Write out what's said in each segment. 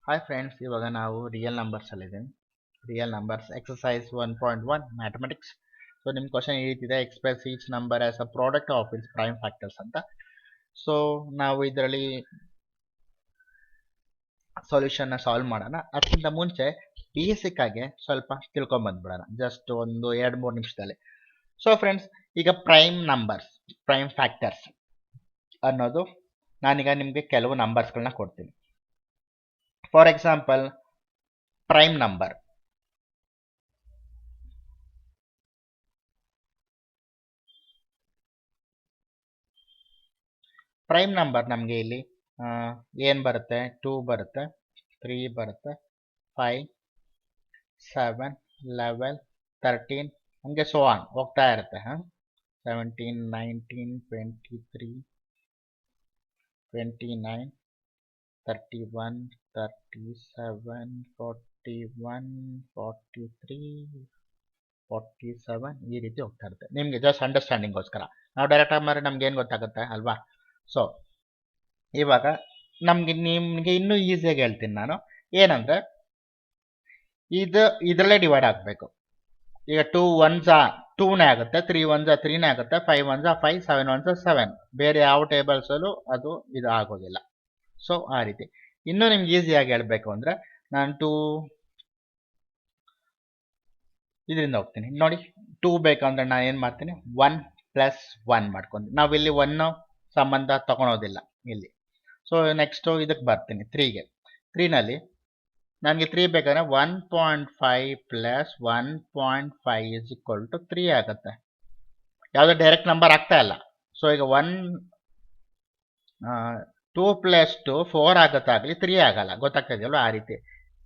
Hi friends, ಇವಾಗ ನಾವು real numbers ಅಲ್ಲಿದ್ದೀವಿ. Real numbers exercise 1.1 mathematics. So ನಿಮ್ಮ ಕ್ವಶನ್ ಈ ರೀತಿ ಇದೆ: express each number as a product of its prime factors ಅಂತ. ಸೊ ನಾವು ಇದರಲ್ಲಿ ಸೊಲ್ಯೂಷನ್ನ ಸಾಲ್ವ್ ಮಾಡೋಣ. ಅದಕ್ಕಿಂತ ಮುಂಚೆ ಬೇಸಿಕ್ ಆಗಿ ಸ್ವಲ್ಪ ತಿಳ್ಕೊಂಬಂದ್ಬಿಡೋಣ, ಜಸ್ಟ್ ಒಂದು 2-3 ನಿಮಿಷದಲ್ಲಿ. ಸೊ ಫ್ರೆಂಡ್ಸ್, ಈಗ ಪ್ರೈಮ್ ನಂಬರ್ಸ್, ಪ್ರೈಮ್ ಫ್ಯಾಕ್ಟರ್ಸ್ ಅನ್ನೋದು, ನಾನೀಗ ನಿಮಗೆ ಕೆಲವು ನಂಬರ್ಸ್ಗಳನ್ನ ಕೊಡ್ತೀನಿ. ಫಾರ್ ಎಕ್ಸಾಂಪಲ್, ಪ್ರೈಮ್ ನಂಬರ್ ನಮಗೆ ಇಲ್ಲಿ ಏನು ಬರುತ್ತೆ? 2 ಬರುತ್ತೆ, 3 ಬರುತ್ತೆ, 5, 7, 11, 13 ಹಂಗೆ ಸೋ ಆನ್ ಹೋಗ್ತಾ ಇರುತ್ತೆ. 17, 19, 23, 29, 31, 37, 41, 43, 47 ಈ ರೀತಿ ಹೋಗ್ತಾ ಇರುತ್ತೆ. ನಿಮಗೆ ಜಸ್ಟ್ ಅಂಡರ್ಸ್ಟ್ಯಾಂಡಿಂಗ್ಗೋಸ್ಕರ. ನಾವು ಡೈರೆಕ್ಟ್ ಆಗಿ ಮಾಡಿ ನಮ್ಗೆ ಏನು ಗೊತ್ತಾಗುತ್ತೆ ಅಲ್ವಾ? ಸೊ ಇವಾಗ ನಿಮಗೆ ಇನ್ನೂ ಈಸಿಯಾಗಿ ಹೇಳ್ತೀನಿ ನಾನು. ಏನಂದ್ರೆ, ಇದರಲ್ಲೇ ಡಿವೈಡ್ ಆಗಬೇಕು. ಈಗ 2 1s 2ನೇ ಆಗುತ್ತೆ, 3 1s 3ನೇ ಆಗುತ್ತೆ, 5 1s 5, 7 1s 7. ಬೇರೆ ಯಾವ ಟೇಬಲ್ಸಲ್ಲೂ ಅದು ಇದು ಆಗೋದಿಲ್ಲ. ಸೊ ಆ ರೀತಿ. ಇನ್ನೂ ನಿಮ್ಗೆ ಈಸಿಯಾಗಿ ಹೇಳಬೇಕು ಅಂದರೆ, ನಾನು ಇದರಿಂದ ಹೋಗ್ತೀನಿ ನೋಡಿ. 2 ಬೇಕಂದ್ರೆ ನಾನು ಏನು ಮಾಡ್ತೀನಿ? 1 + 1 ಮಾಡ್ಕೊಂಡು, ನಾವಿಲ್ಲಿ 1 ಸಂಬಂಧ ತಗೊಳೋದಿಲ್ಲ ಇಲ್ಲಿ. ಸೊ ನೆಕ್ಸ್ಟು ಇದಕ್ಕೆ ಬರ್ತೀನಿ 3ಗೆ. 3ನಲ್ಲಿ ನನಗೆ 3 ಬೇಕಾದ್ರೆ 1.5 + 1.5 = 3 ಆಗುತ್ತೆ. ಯಾವುದೋ ಡೈರೆಕ್ಟ್ ನಂಬರ್ ಆಗ್ತಾ ಇಲ್ಲ. ಸೊ ಈಗ 2 + 2 4 ಆಗುತ್ತಾಗಲಿ, 3 ಆಗಲ್ಲ. ಗೊತ್ತಾಗ್ತಾ ಇದೆಯಲ್ವ? ಆ ರೀತಿ.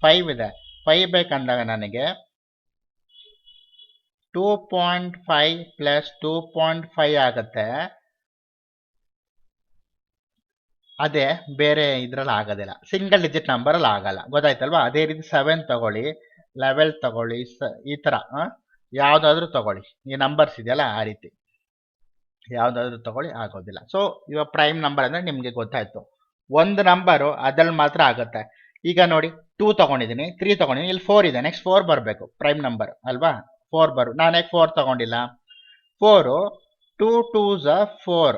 5 ಇದೆ. 5 ಬೇಕಂದಾಗ ನನಗೆ 2.5 + 2.5 ಆಗುತ್ತೆ. ಅದೇ ಬೇರೆ ಇದ್ರಲ್ಲಿ ಆಗೋದಿಲ್ಲ, ಸಿಂಗಲ್ ಡಿಜಿಟ್ ನಂಬರಲ್ಲಿ ಆಗಲ್ಲ. ಗೊತ್ತಾಯ್ತಲ್ವಾ? ಅದೇ ರೀತಿ 7 ತಗೊಳ್ಳಿ, 11 ತಗೊಳ್ಳಿ, ಈ ಥರ ಯಾವುದಾದ್ರೂ ತಗೊಳ್ಳಿ. ಈ ನಂಬರ್ಸ್ ಇದೆಯಲ್ಲ, ಆ ರೀತಿ ಯಾವುದಾದ್ರೂ ತಗೊಳ್ಳಿ, ಆಗೋದಿಲ್ಲ. ಸೊ ಇವಾಗ ಪ್ರೈಮ್ ನಂಬರ್ ಅಂದರೆ ನಿಮಗೆ ಗೊತ್ತಾಯ್ತು. ಒಂದು ನಂಬರು ಅದ್ರಲ್ಲಿ ಮಾತ್ರ ಆಗುತ್ತೆ. ಈಗ ನೋಡಿ, 2 ತಗೊಂಡಿದ್ದೀನಿ, 3 ತಗೊಂಡಿದ್ದೀನಿ, ಇಲ್ಲಿ 4 ಇದೆ. ನೆಕ್ಸ್ಟ್ 4 ಬರಬೇಕು, ಪ್ರೈಮ್ ನಂಬರ್ ಅಲ್ವಾ? 4 ನಾನು ಯಾಕೆ 4 ತಗೊಂಡಿಲ್ಲ? 4 2 2s 4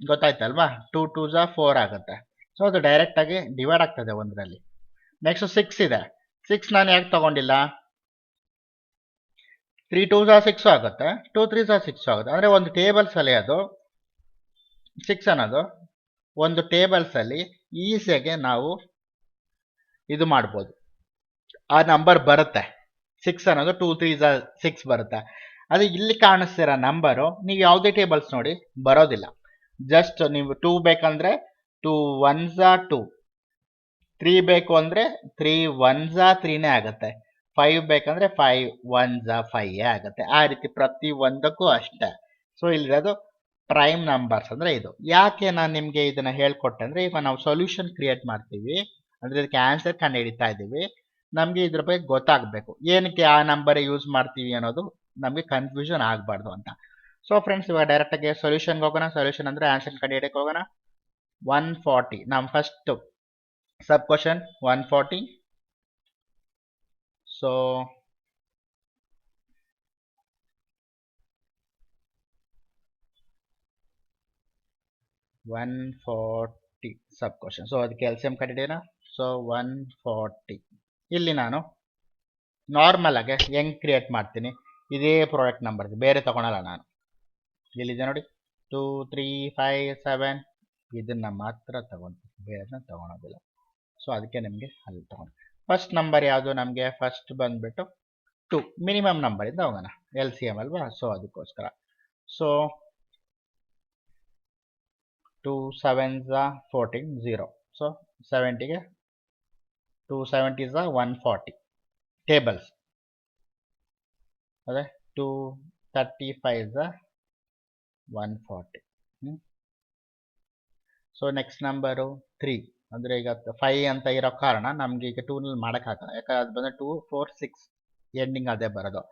ಗೊತ್ತಾಯ್ತಲ್ವಾ? 2 2s 4 ಆಗುತ್ತೆ. ಸೊ ಅದು ಡೈರೆಕ್ಟ್ ಆಗಿ ಡಿವೈಡ್ ಆಗ್ತದೆ ಒಂದರಲ್ಲಿ. ನೆಕ್ಸ್ಟ್ 6 ಇದೆ. 6 ನಾನು ಯಾಕೆ ತಗೊಂಡಿಲ್ಲ? 3 2s 6 ಆಗುತ್ತೆ, 2 3s 6 ಆಗುತ್ತೆ. ಅಂದರೆ ಒಂದು ಟೇಬಲ್ಸಲ್ಲಿ ಅದು 6 ಅನ್ನೋದು ಒಂದು ಟೇಬಲ್ಸಲ್ಲಿ ಈಸಿಯಾಗಿ ನಾವು ಇದು ಮಾಡ್ಬೋದು. ಆ ನಂಬರ್ ಬರುತ್ತೆ. 6 ಅನ್ನೋದು 2 3s 6 ಬರುತ್ತೆ. ಅದು ಇಲ್ಲಿ ಕಾಣಿಸ್ತಿರೋ ನಂಬರು ನೀವು ಯಾವುದೇ ಟೇಬಲ್ಸ್ ನೋಡಿ ಬರೋದಿಲ್ಲ. ಜಸ್ಟ್ ನೀವು 2 ಬೇಕಂದ್ರೆ 2 1s 2, 3 ಬೇಕು ಅಂದರೆ 3 1s 3ನೇ ಆಗುತ್ತೆ, 5 ಬೇಕಂದ್ರೆ 5 1s 5 ಆಗುತ್ತೆ. ಆ ರೀತಿ ಪ್ರತಿ ಒಂದಕ್ಕೂ ಅಷ್ಟೇ. ಸೊ ಇಲ್ಲಿರೋದು ಪ್ರೈಮ್ ನಂಬರ್ಸ್ ಅಂದರೆ ಇದು. ಯಾಕೆ ನಾನು ನಿಮಗೆ ಇದನ್ನು ಹೇಳ್ಕೊಟ್ಟೆ ಅಂದರೆ, ಈಗ ನಾವು ಸೊಲ್ಯೂಷನ್ ಕ್ರಿಯೇಟ್ ಮಾಡ್ತೀವಿ ಅಂದರೆ ಇದಕ್ಕೆ ಆನ್ಸರ್ ಕಂಡು ಹಿಡಿತಾ ಇದ್ದೀವಿ. ನಮಗೆ ಇದ್ರ ಬಗ್ಗೆ ಗೊತ್ತಾಗಬೇಕು, ಏನಕ್ಕೆ ಆ ನಂಬರ್ ಯೂಸ್ ಮಾಡ್ತೀವಿ ಅನ್ನೋದು ನಮಗೆ ಕನ್ಫ್ಯೂಷನ್ ಆಗಬಾರ್ದು ಅಂತ. ಸೊ ಫ್ರೆಂಡ್ಸ್, ಇವಾಗ ಡೈರೆಕ್ಟಾಗಿ ಸೊಲ್ಯೂಷನ್ಗೆ ಹೋಗೋಣ. ಸೊಲ್ಯೂಷನ್ ಅಂದರೆ ಆನ್ಸರ್ ಕಂಡು ಹಿಡಿಯಕ್ಕೆ ಹೋಗೋಣ. 140 ನಮ್ಮ first sub question 140. So 140 sub question. So ಅದಕ್ಕೆ LCM ಕಂಡಿದ್ದೀರಾ? ಸೊ 140 ಇಲ್ಲಿ ನಾನು ನಾರ್ಮಲ್ ಆಗಿ ಹೆಂಗೆ ಕ್ರಿಯೇಟ್ ಮಾಡ್ತೀನಿ, ಇದೇ ಪ್ರಾಡಕ್ಟ್ ನಂಬರ್, ಬೇರೆ ತಗೊಳಲ್ಲ ನಾನು. ಇಲ್ಲಿದೆ ನೋಡಿ, 2 3 5 7 ಇದನ್ನು ಮಾತ್ರ ತಗೊಳ್ತೀನಿ, ಬೇರೆದನ್ನ ತಗೊಳೋದಿಲ್ಲ. ಸೊ ಅದಕ್ಕೆ ನಿಮಗೆ ಅಲ್ಲಿ ತಗೊಂಡು ಫಸ್ಟ್ ನಂಬರ್ ಯಾವುದು? ನಮಗೆ ಫಸ್ಟ್ ಬಂದುಬಿಟ್ಟು 2 ಮಿನಿಮಮ್ ನಂಬರಿಂದ ಹೋಗೋಣ, LCM ಅಲ್ವಾ? ಸೊ ಅದಕ್ಕೋಸ್ಕರ. So 2 7s 14 0. ಸೊ 70ಗೆ 2 70s 140 ಟೇಬಲ್ಸ್. ಅದೇ 2 35s 140. So next number 3. ಅಂದರೆ ಈಗ 5 ಅಂತ ಇರೋ ಕಾರಣ ನಮಗೆ ಈಗ 2ನಲ್ಲಿ ಮಾಡೋಕ್ಕಾಗಲ್ಲ, ಯಾಕಂದ್ರೆ ಅದು ಬಂದರೆ 2 4 6 ಎಂಡಿಂಗ್ ಅದೇ ಬರೋದು.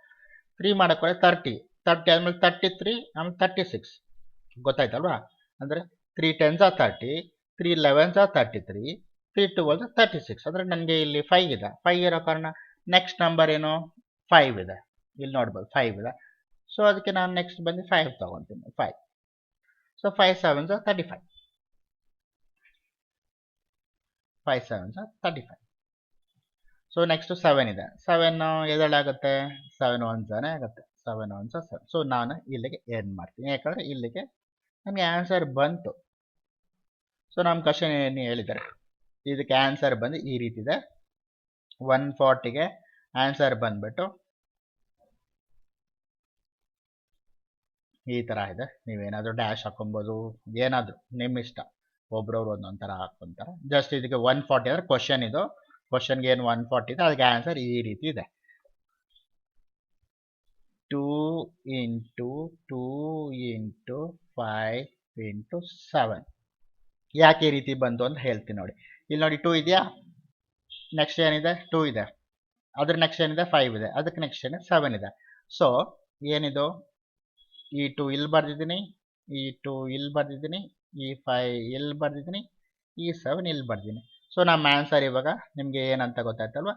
3 ಮಾಡೋಕ್ಕೆ 30 ಆದಮೇಲೆ 33 ಆಮೇಲೆ 36. ಗೊತ್ತಾಯ್ತಲ್ವಾ? ಅಂದರೆ 3 10s 30, 3 11s 33, 3 2 36 ಅಂದರೆ ನನಗೆ ಇಲ್ಲಿ 5 ಇದೆ. 5 ಇರೋ ಕಾರಣ ನೆಕ್ಸ್ಟ್ ನಂಬರ್ ಏನು 5 ಇದೆ. ಇಲ್ಲಿ ನೋಡ್ಬೋದು 5 ಇದೆ. ಸೊ ಅದಕ್ಕೆ ನಾನು ನೆಕ್ಸ್ಟ್ ಬಂದು 5 ತಗೊತೀನಿ. 5. ಸೊ 5 7 35. 5 7 35. ಸೊ ನೆಕ್ಸ್ಟ್ 7 ಇದೆ. 7 ಎದಳಾಗುತ್ತೆ 7 1 ಆಗುತ್ತೆ. 7 1 7. ಸೊ ನಾನು ಇಲ್ಲಿಗೆ ಎಂಡ್ ಮಾಡ್ತೀನಿ, ಯಾಕಂದರೆ ಇಲ್ಲಿಗೆ ನನಗೆ ಆನ್ಸರ್ ಬಂತು. ಸೊ ನಮ್ಮ ಕ್ವಶನ್ ಏನು ಹೇಳಿದ್ದಾರೆ, ಇದಕ್ಕೆ ಆನ್ಸರ್ ಬಂದು ಈ ರೀತಿ ಇದೆ. 140ಗೆ ಆನ್ಸರ್ ಬಂದ್ಬಿಟ್ಟು ಈ ಥರ ಇದೆ. ನೀವೇನಾದರೂ ಡ್ಯಾಶ್ ಹಾಕೊಬೋದು, ಏನಾದರೂ ನಿಮ್ಮ ಇಷ್ಟ. ಒಬ್ರವ್ರು ಒಂದೊಂದು ಥರ ಹಾಕ್ಕೊಂತಾರೆ. ಜಸ್ಟ್ ಇದಕ್ಕೆ 140 ಅಂದರೆ ಕ್ವಶನ್ ಇದು. ಕ್ವಶನ್ಗೆ ಏನು 140 ಇದೆ, ಅದಕ್ಕೆ ಆನ್ಸರ್ ಈ ರೀತಿ ಇದೆ. 2 ಇಂಟು 2 ಇಂಟು 5 ಇಂಟು 7. ಯಾಕೆ ಈ ರೀತಿ ಬಂತು ಅಂತ ಹೇಳ್ತೀನಿ ನೋಡಿ. ಇಲ್ಲಿ ನೋಡಿ 2 ಇದೆಯಾ, ನೆಕ್ಸ್ಟ್ ಏನಿದೆ 2 ಇದೆ, ಅದ್ರ ನೆಕ್ಸ್ಟ್ ಏನಿದೆ 5 ಇದೆ, ಅದಕ್ಕೆ ನೆಕ್ಸ್ಟ್ ಏನಿದೆ 7 ಇದೆ. ಸೊ ಏನಿದು, ಈ 2 ಇಲ್ಲಿ ಬರ್ದಿದ್ದೀನಿ, ಈ 2 ಇಲ್ಲಿ ಬರ್ದಿದ್ದೀನಿ, ಈ 5 ಇಲ್ಲಿ ಬರ್ದಿದ್ದೀನಿ, ಈ 7 ಇಲ್ಲಿ ಬರ್ದಿದ್ದೀನಿ. ಸೊ ನಮ್ಮ ಆನ್ಸರ್ ಇವಾಗ ನಿಮಗೆ ಏನಂತ ಗೊತ್ತಾಯ್ತಲ್ವ.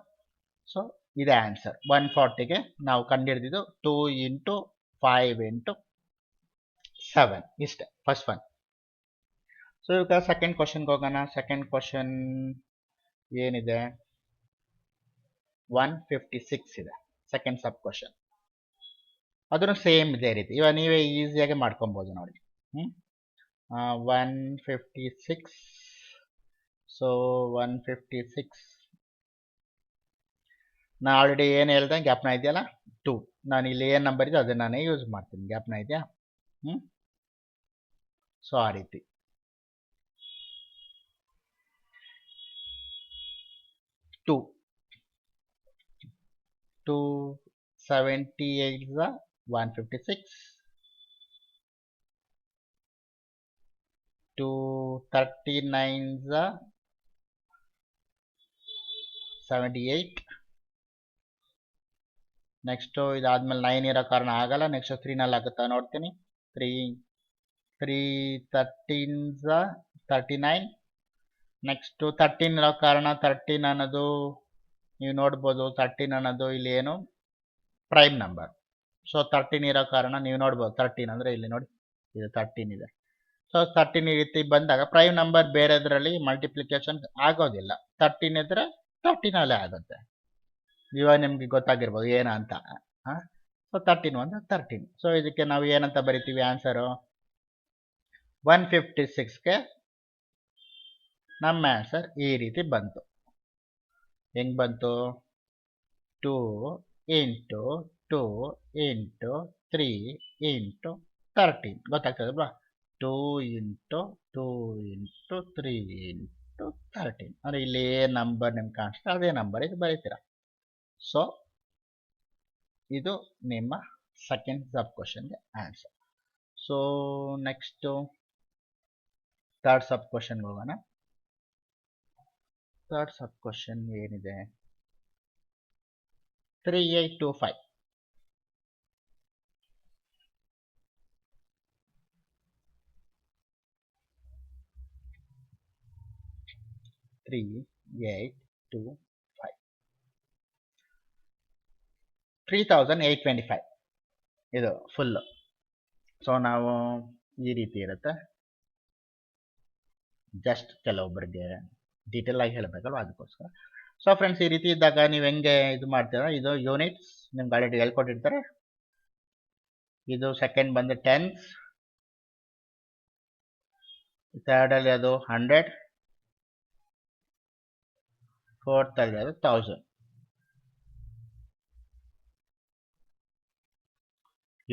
ಸೊ ಇದೇ ಆನ್ಸರ್ 140ಗೆ ನಾವು ಕಂಡುಹಿಡಿದಿದ್ದು 2 ಇಂಟು 5 ಇಂಟು 7. ಇಷ್ಟೇ ಫಸ್ಟ್ ಒನ್. ಸೊ ಇವಾಗ ಸೆಕೆಂಡ್ ಕ್ವಶನ್ಗೆ ಹೋಗೋಣ. ಸೆಕೆಂಡ್ ಕ್ವಶನ್ ಏನಿದೆ 156 ಇದೆ. ಸೆಕೆಂಡ್ ಸಬ್ ಕ್ವಶನ್ ಅದನ್ನು ಸೇಮ್ ಇದೇ ರೀತಿ. ಇವಾಗ ನೀವೇ ಈಸಿಯಾಗಿ ಮಾಡ್ಕೊಬೋದು ನೋಡಿ. 156. ಸೊ 156 ನಾ ಆಲ್ರೆಡಿ ಏನು ಹೇಳ್ದೆ, ಗ್ಯಾಪ್ನ ಇದೆಯಲ್ಲ 2. ನಾನು ಇಲ್ಲಿ ಏನು ನಂಬರ್ ಇದೆ ಅದನ್ನು ನಾನೇ ಯೂಸ್ ಮಾಡ್ತೀನಿ. ಗ್ಯಾಪ್ನ ಇದೆಯಾ, ಸೊ ಆ ರೀತಿ. ಟು 78 156. 239 78. ನೆಕ್ಸ್ಟು ಇದಾದ್ಮೇಲೆ 9 ಇರೋ ಕಾರಣ ಆಗಲ್ಲ. ನೆಕ್ಸ್ಟ್ 3ನಲ್ಲಿ ಆಗುತ್ತಾ ನೋಡ್ತೀನಿ. 313 39. ನೆಕ್ಸ್ಟು 13 ಇರೋ ಕಾರಣ 13 ಅನ್ನೋದು ನೀವು ನೋಡ್ಬೋದು. 13 ಅನ್ನೋದು ಇಲ್ಲಿ ಏನು ಪ್ರೈಮ್ ನಂಬರ್. ಸೊ 13 ಇರೋ ಕಾರಣ ನೀವು ನೋಡ್ಬೋದು. 13 ಅಂದರೆ ಇಲ್ಲಿ ನೋಡಿ, ಇದು 13 ಇದೆ. ಸೊ 13 ಈ ರೀತಿ ಬಂದಾಗ ಪ್ರೈಮ್ ನಂಬರ್ ಬೇರೆದ್ರಲ್ಲಿ ಮಲ್ಟಿಪ್ಲಿಕೇಶನ್ ಆಗೋದಿಲ್ಲ. 13 ಇದ್ರೆ 13 ಅಲ್ಲೇ ಆಗುತ್ತೆ. ಇವಾಗ ನಿಮ್ಗೆ ಗೊತ್ತಾಗಿರ್ಬೋದು ಏನಂತ. ಸೊ 13 1 13. ಸೊ ಇದಕ್ಕೆ ನಾವು ಏನಂತ ಬರಿತೀವಿ ಆನ್ಸರು 156ಗೆ ನಮ್ಮ ಆನ್ಸರ್ ಈ ರೀತಿ ಬಂತು. ಹೆಂಗ್ ಬಂತು, 2 into 2 into 3 into 13. ಗೊತ್ತಾಗ್ತದಲ್ವಾ. 2 into 2 into 3 into 13 ಅಂದರೆ ಇಲ್ಲಿ ಏನು ನಂಬರ್ ನಿಮ್ಗೆ ಕಾಣಿಸ್ತದೆ ಅದೇ ನಂಬರ್ ಇದು ಬರೀತೀರ. ಸೊ ಇದು ನಿಮ್ಮ ಸೆಕೆಂಡ್ ಸಬ್ ಕ್ವಶನ್ಗೆ answer. So next third sub ಕ್ವಶನ್ಗೆ ಹೋಗೋಣ. ಥರ್ಡ್ ಸಬ್ ಕ್ವಶನ್ ಏನಿದೆ 3825. 3825 3825 ಇದು ಫುಲ್ಲು. ಸೊ ನಾವು ಈ ರೀತಿ ಇರುತ್ತೆ. ಜಸ್ಟ್ ಕೆಲವೊಬ್ಬರಿಗೆ ಡೀಟೇಲ್ ಆಗಿ ಹೇಳಬೇಕಲ್ವ, ಅದಕ್ಕೋಸ್ಕರ. ಸೊ ಫ್ರೆಂಡ್ಸ್, ಈ ರೀತಿ ಇದ್ದಾಗ ನೀವು ಹೆಂಗೆ ಇದು ಮಾಡ್ತೀರಾ, ಇದು ಯೂನಿಟ್ಸ್ ನಿಮ್ಗೆ ಆಲ್ರೆಡಿ ಹೇಳ್ಕೊಟ್ಟಿರ್ತಾರೆ. ಇದು ಸೆಕೆಂಡ್ ಬಂದು ಟೆನ್ಸ್, ಥರ್ಡಲ್ಲಿ ಅದು 100, ಫೋರ್ತಲ್ಲಿ ಅದು 1000.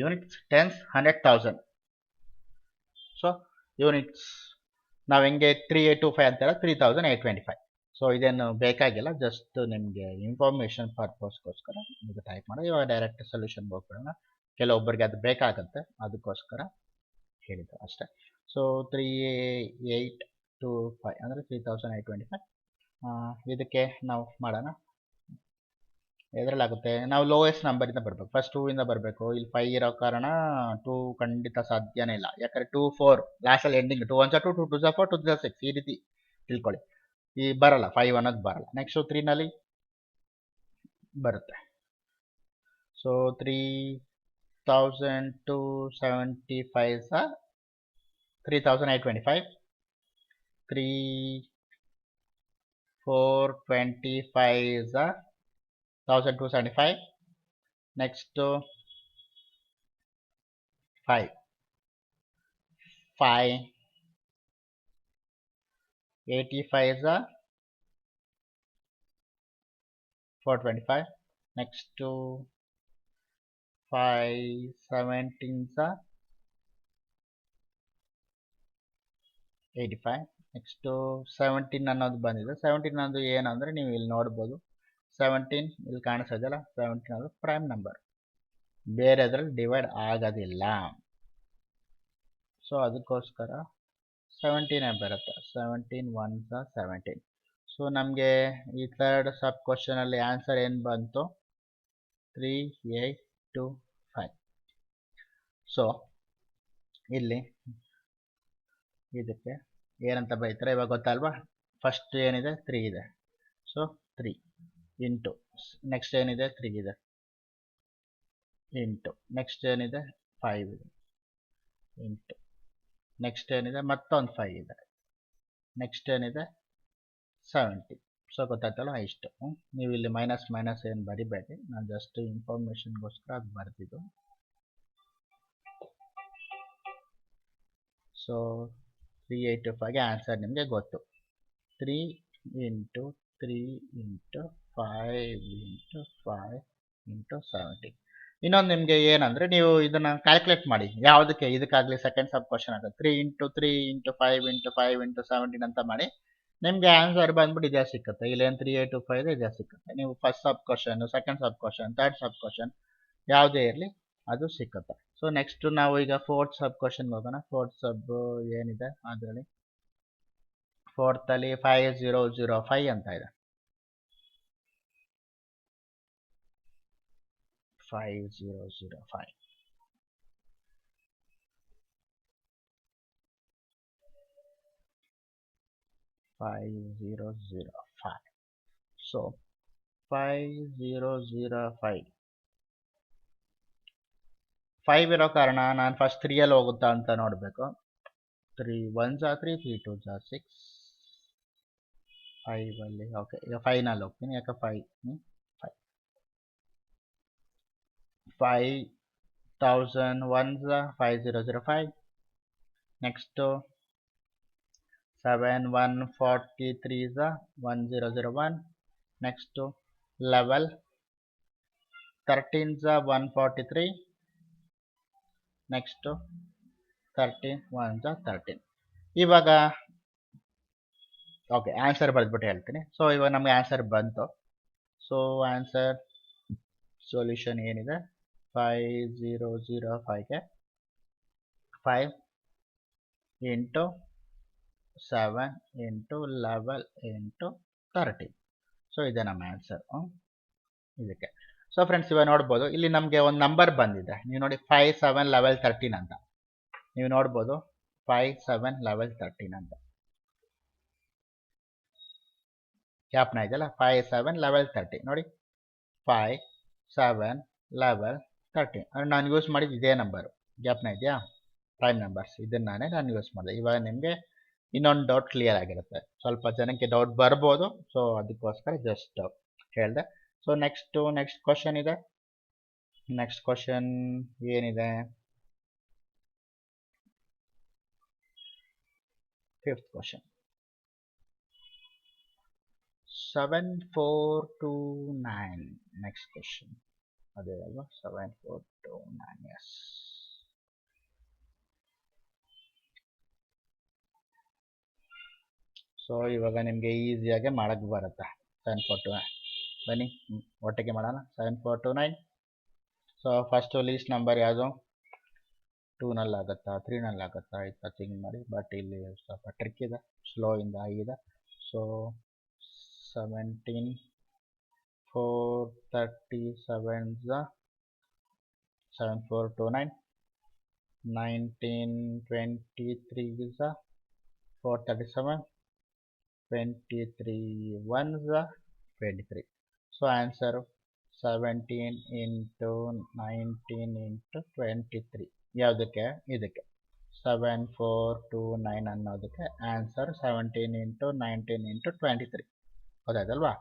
Units, tense, 100, 1000. ಸೊ ಯೂನಿಟ್ಸ್ ನಾವು ಹೆಂಗೆ 3825 ಅಂತಾರೆ 3825. ಸೊ ಇದೇನು ಬೇಕಾಗಿಲ್ಲ, ಜಸ್ಟ್ ನಿಮಗೆ ಇನ್ಫಾರ್ಮೇಷನ್ ಪರ್ಪಸ್ಗೋಸ್ಕರ ಇದು ಟೈಪ್ ಮಾಡಿ. ಇವಾಗ ಡೈರೆಕ್ಟ್ ಸೊಲ್ಯೂಷನ್ಗೆ ಹೋಗ್ಬಿಡೋಣ. ಕೆಲವೊಬ್ಬರಿಗೆ ಅದು ಬೇಕಾಗುತ್ತೆ, ಅದಕ್ಕೋಸ್ಕರ ಹೇಳಿದ್ದು ಅಷ್ಟೇ. ಸೊ 3825 ಅಂದರೆ 3825. ಇದಕ್ಕೆ ನಾವು ಮಾಡೋಣ. ಎದ್ರಲ್ಲಾಗುತ್ತೆ, ನಾವು ಲೋಯೆಸ್ಟ್ ನಂಬರಿಂದ ಬರಬೇಕು. ಫಸ್ಟ್ 2 ಇಂದ ಬರಬೇಕು. ಇಲ್ಲಿ 5 ಇರೋ ಕಾರಣ 2 ಖಂಡಿತ ಸಾಧ್ಯನೇ ಇಲ್ಲ. ಯಾಕಂದರೆ 2 4 ಲಾಸ್ಟಲ್ಲಿ ಎಂಡಿಂಗ್ 2 1 2 2 2 4 2 6 ಈ ರೀತಿ ತಿಳ್ಕೊಳ್ಳಿ. ಈ ಬರಲ್ಲ 5 ಅನ್ನೋದು ಬರಲ್ಲ. ನೆಕ್ಸ್ಟ್ 3 ನಲ್ಲಿ ಬರುತ್ತೆ. ಸೊ 3275 ಸಹ 3825. 3425 ಸಹ 1275. ನೆಕ್ಸ್ಟ್ 5 85 ಸಹ 425. ನೆಕ್ಸ್ಟ್ 517 ಸಹ 85. ನೆಕ್ಸ್ಟ್ 17 ಅನ್ನೋದು ಬಂದಿದೆ. 17 ಅನ್ನೋದು ಏನಂದ್ರೆ ನೀವು ಇಲ್ಲಿ ನೋಡ್ಬೋದು, 17 ಇಲ್ಲಿ ಕಾಣಿಸೋದಲ್ಲ, 17 ಅನ್ನೋದು ಪ್ರೈಮ್ ನಂಬರ್, ಬೇರೆದ್ರಲ್ಲಿ ಡಿವೈಡ್ ಆಗೋದಿಲ್ಲ. ಸೊ ಅದಕ್ಕೋಸ್ಕರ 17 ಬರುತ್ತೆ. 17 1 17. ಸೊ ನಮಗೆ ಈ ಥರ್ಡ್ ಸಬ್ ಕ್ವಶನ್ ಅಲ್ಲಿ ಆನ್ಸರ್ ಏನು ಬಂತು? 3825. ಸೊ ಇಲ್ಲಿ ಇದಕ್ಕೆ ಏನಂತ ಬರೀತಾರೆ ಇವಾಗ ಗೊತ್ತಲ್ವಾ? ಫಸ್ಟ್ ಏನಿದೆ 3 ಇದೆ, ಸೊ 3 ಇಂಟು, ನೆಕ್ಸ್ಟ್ ಏನಿದೆ 3 ಇದೆ ಇಂಟು, ನೆಕ್ಸ್ಟ್ ಏನಿದೆ 5 ಇದೆ ಇಂಟು, ನೆಕ್ಸ್ಟ್ ಏನಿದೆ ಮತ್ತೊಂದು 5 ಇದೆ, ನೆಕ್ಸ್ಟ್ ಏನಿದೆ 70. ಸೊ ಗೊತ್ತಾಯ್ತಲ್ಲ ಇಷ್ಟು. ನೀವು ಇಲ್ಲಿ ಮೈನಸ್ ಮೈನಸ್ ಏನು ಬರಿಬೇಡಿ, ನಾನು ಜಸ್ಟ್ ಇನ್ಫಾರ್ಮೇಷನ್ಗೋಸ್ಕರ ಅದು ಬರ್ತಿದ್ದು. ಸೊ 3825ಗೆ ಆನ್ಸರ್ ನಿಮಗೆ ಗೊತ್ತು. 3 ಇಂಟು 3 ಇಂಟು 5 ಇಂಟು 5 ಇಂಟು 70. ಇನ್ನೊಂದು ನಿಮಗೆ ಏನಂದರೆ, ನೀವು ಇದನ್ನು ಕ್ಯಾಲ್ಕುಲೇಟ್ ಮಾಡಿ, ಯಾವುದಕ್ಕೆ ಇದಕ್ಕಾಗಲಿ ಸೆಕೆಂಡ್ ಸಬ್ ಕ್ವಶನ್ ಆಗುತ್ತೆ. 3 ಇಂಟು 3 ಇಂಟು 5 ಇಂಟು 5 ಇಂಟು 17 ಅಂತ ಮಾಡಿ ನಿಮಗೆ ಆನ್ಸರ್ ಬಂದ್ಬಿಟ್ಟು ಇದೇ ಸಿಕ್ಕುತ್ತೆ. ಇಲ್ಲೇನು 3825 ಇದೆ, ಇದೇ ಸಿಕ್ಕುತ್ತೆ. ನೀವು first sub question, second sub question, third sub question ಯಾವುದೇ ಇರಲಿ ಅದು ಸಿಕ್ಕುತ್ತೆ. ಸೊ ನೆಕ್ಸ್ಟ್ ನಾವು ಈಗ ಫೋರ್ತ್ ಸಬ್ ಕ್ವಶನ್ಗೆ ಹೋಗೋಣ. ಫೋರ್ತ್ ಸಬ್ ಏನಿದೆ ಅದರಲ್ಲಿ ಫೋರ್ತಲ್ಲಿ 5005 ಅಂತ ಇದೆ. 5005. ಸೊ 5005 5 ಇರೋ ಕಾರಣ ನಾನು ಫಸ್ಟ್ 3 ಹೋಗುತ್ತಾ ಅಂತ ನೋಡಬೇಕು. 3 1 3 3 2 6. 5 ಅಲ್ಲಿ ಓಕೆ, ಈಗ 5 ನಲ್ಲಿ ಹೋಗ್ತೀನಿ, ಯಾಕೆ 5 5001 5005. ನೆಕ್ಸ್ಟ್ 7143 1001. Next level 13 143. ನೆಕ್ಸ್ಟ್ 13 1 13. ಇವಾಗ ಓಕೆ, ಆನ್ಸರ್ ಬರೆದ್ಬಿಟ್ಟು ಹೇಳ್ತೀನಿ. ಸೊ ಇವಾಗ ನಮಗೆ ಆನ್ಸರ್ ಬಂತು. ಸೊ ಆನ್ಸರ್ ಸೊಲ್ಯೂಷನ್ ಏನಿದೆ 5005ಗೆ 5 ಇಂಟು 7 ಇಂಟು 11 ಇಂಟು 13. ಸೊ ಇದೆ ನಮ್ಮ ಆನ್ಸರ್ ಇದಕ್ಕೆ. ಸೊ ಫ್ರೆಂಡ್ಸ್ ಇವಾಗ ನೋಡ್ಬೋದು, ಇಲ್ಲಿ ನಮಗೆ ಒಂದು ನಂಬರ್ ಬಂದಿದೆ. ನೀವು ನೋಡಿ 5 7 11 13 ಅಂತ ನೀವು ನೋಡ್ಬೋದು. 5 7 11 13 ಅಂತ ಗ್ಯಾಪ್ನ ಇದೆಯಲ್ಲ, 5 7 11 13 ನೋಡಿ, 5 7 11 13. ಅಂದರೆ ನಾನು ಯೂಸ್ ಮಾಡಿದ್ದು ಇದೇ ನಂಬರು, ಗ್ಯಾಪ್ನ ಇದೆಯಾ, ಪ್ರೈಮ್ ನಂಬರ್ಸ್, ಇದನ್ನಾನೇ ನಾನು ಯೂಸ್ ಮಾಡಿದೆ. ಇವಾಗ ನಿಮಗೆ ಇನ್ನೊಂದು ಡೌಟ್ ಕ್ಲಿಯರ್ ಆಗಿರುತ್ತೆ. ಸ್ವಲ್ಪ ಜನಕ್ಕೆ ಡೌಟ್ ಬರ್ಬೋದು, ಸೊ ಅದಕ್ಕೋಸ್ಕರ ಜಸ್ಟ್ ಹೇಳಿದೆ. ಸೊ ನೆಕ್ಸ್ಟ್ ಕ್ವಶನ್ ಇದೆ. ನೆಕ್ಸ್ಟ್ ಕ್ವಶನ್ ಏನಿದೆ, ಫಿಫ್ತ್ ಕ್ವಶನ್ 7429. ನೆಕ್ಸ್ಟ್ ಕ್ವಶನ್ ಅದೇ ಅಲ್ವಾ, 7429. ಎಸ್. ಸೊ ಇವಾಗ ನಿಮಗೆ ಈಸಿಯಾಗಿ ಮಾಡೋಕ್ಕೆ ಬರುತ್ತೆ. 7429 ಬನ್ನಿ ಒಟ್ಟಿಗೆ ಮಾಡೋಣ. 7429. ಸೊ ಫಸ್ಟು ಲೀಸ್ಟ್ ನಂಬರ್ ಯಾವುದು, 2ನಲ್ಲಿ ಆಗುತ್ತಾ 3ನಲ್ಲಿ ಆಗುತ್ತಾ ಅಂತ ಥಿಂಕ್ ಮಾಡಿ. ಬಟ್ ಇಲ್ಲಿ ಸ್ವಲ್ಪ ಟ್ರಿಕ್ ಇದೆ, ಸ್ಲೋ ಇಂದ ಆಗಿದೆ. So 17 437 7429. 1923 437. 23 ones 23. So answer 17 into 19 into 23. ಯಾವುದಕ್ಕೆ ಇದಕ್ಕೆ 7429 ಅನ್ನೋದಕ್ಕೆ ಆನ್ಸರ್ 17 ಇಂಟು 19 ಇಂಟು 23 ಗೊತ್ತಾಯ್ತಲ್ವಾ.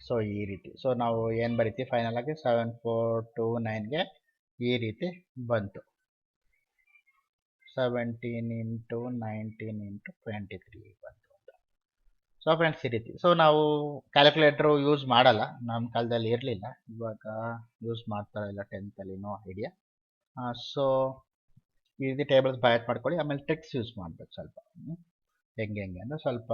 ಸೊ ಈ ರೀತಿ ಸೊ ನಾವು ಏನು ಬರಿತೀವಿ ಫೈನಲ್ ಆಗಿ 7429ಗೆ ಈ ರೀತಿ ಬಂತು 17 ಇಂಟು 19 ಇಂಟು 23 ಬಂತು ಅಂತ. ಸೊ ಫ್ರೆಂಡ್ಸ್ ಈ ರೀತಿ. ಸೊ ನಾವು ಕ್ಯಾಲ್ಕುಲೇಟ್ರು ಯೂಸ್ ಮಾಡಲ್ಲ, ನಮ್ಮ ಕಾಲದಲ್ಲಿ ಇರಲಿಲ್ಲ, ಇವಾಗ ಯೂಸ್ ಮಾಡ್ತಾ ಇಲ್ಲ 10th ನೋ ಐಡಿಯಾ. ಸೊ ಈ ರೀತಿ ಟೇಬಲ್ಸ್ ಬಯಾಟ್ ಮಾಡ್ಕೊಳ್ಳಿ. ಆಮೇಲೆ ಟ್ರಿಕ್ಸ್ ಯೂಸ್ ಮಾಡಬೇಕು ಸ್ವಲ್ಪ. ಹೆಂಗೆ ಅಂದರೆ ಸ್ವಲ್ಪ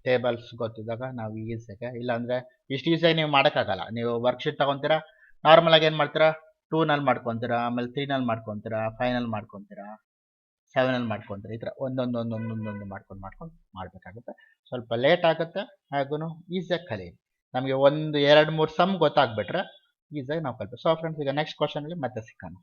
ಟೇಬಲ್ಸ್ ಗೊತ್ತಿದ್ದಾಗ ನಾವು ಈಸಿಯಾಗೆ, ಇಲ್ಲಾಂದರೆ ಇಷ್ಟು ಈಸಿಯಾಗಿ ನೀವು ಮಾಡೋಕ್ಕಾಗಲ್ಲ. ನೀವು ವರ್ಕ್ಶೀಟ್ ತೊಗೊತೀರಾ, ನಾರ್ಮಲಾಗಿ ಏನು ಮಾಡ್ತೀರಾ 2ನಲ್ಲಿ ಮಾಡ್ಕೊತೀರಾ, ಆಮೇಲೆ 3ನಲ್ಲಿ ಮಾಡ್ಕೊತೀರಾ, 5ನಲ್ಲಿ ಮಾಡ್ಕೊತೀರಾ, 7ನಲ್ಲಿ ಮಾಡ್ಕೊತೀರಾ, ಈ ಥರ ಒಂದೊಂದು ಮಾಡ್ಕೊಂಡು ಮಾಡಬೇಕಾಗುತ್ತೆ. ಸ್ವಲ್ಪ ಲೇಟ್ ಆಗುತ್ತೆ, ಹಾಗೂ ಈಸಿಯಾಗಿ ಕಲೀರಿ. ನಮಗೆ 1 2 3 ಸಮ್ ಗೊತ್ತಾಗ್ಬಿಟ್ರೆ ಈಸಿಯಾಗಿ ನಾವು ಕಲಿತೀವಿ. ಸೊ ಫ್ರೆಂಡ್ಸ್ ಈಗ ನೆಕ್ಸ್ಟ್ ಕ್ವಶನಲ್ಲಿ ಮತ್ತೆ ಸಿಕ್ಕೋಣ.